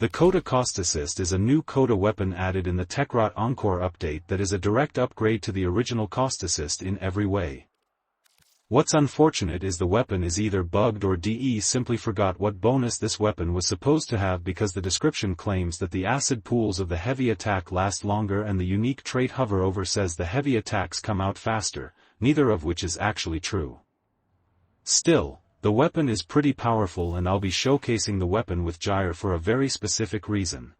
The Coda Caustacyst is a new Coda weapon added in the techrot encor update that is a direct upgrade to the original Caustacyst in every way. What's unfortunate is the weapon is either bugged or DE simply forgot what bonus this weapon was supposed to have, because the description claims that the acid pools of the heavy attack last longer and the unique trait hover over says the heavy attacks come out faster, neither of which is actually true. Still, the weapon is pretty powerful, and I'll be showcasing the weapon with Gyre for a very specific reason.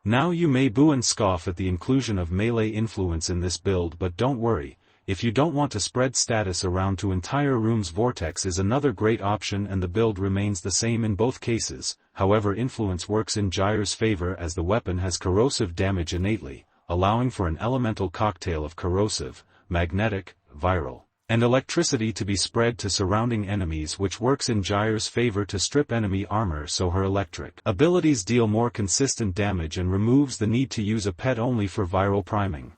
Now you may boo and scoff at the inclusion of melee influence in this build, but don't worry, if you don't want to spread status around to entire rooms, Vortex is another great option and the build remains the same in both cases. However, influence works in Gyre's favor as the weapon has corrosive damage innately, allowing for an elemental cocktail of corrosive, magnetic, viral, and electricity to be spread to surrounding enemies, which works in Gyre's favor to strip enemy armor so her electric abilities deal more consistent damage and removes the need to use a pet only for viral priming.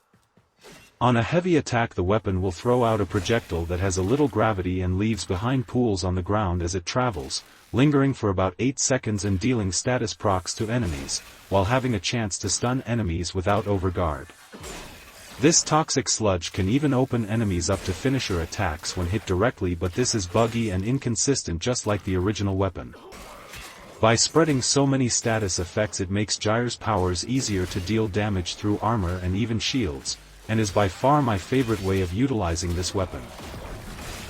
On a heavy attack, the weapon will throw out a projectile that has a little gravity and leaves behind pools on the ground as it travels, lingering for about 8 seconds and dealing status procs to enemies, while having a chance to stun enemies without overguard. This toxic sludge can even open enemies up to finisher attacks when hit directly, but this is buggy and inconsistent just like the original weapon. By spreading so many status effects, it makes Gyre's powers easier to deal damage through armor and even shields, and is by far my favorite way of utilizing this weapon.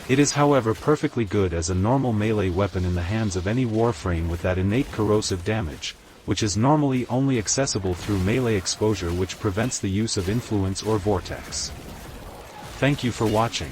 It is however perfectly good as a normal melee weapon in the hands of any Warframe with that innate corrosive damage, which is normally only accessible through melee exposure, which prevents the use of influence or vortex. Thank you for watching.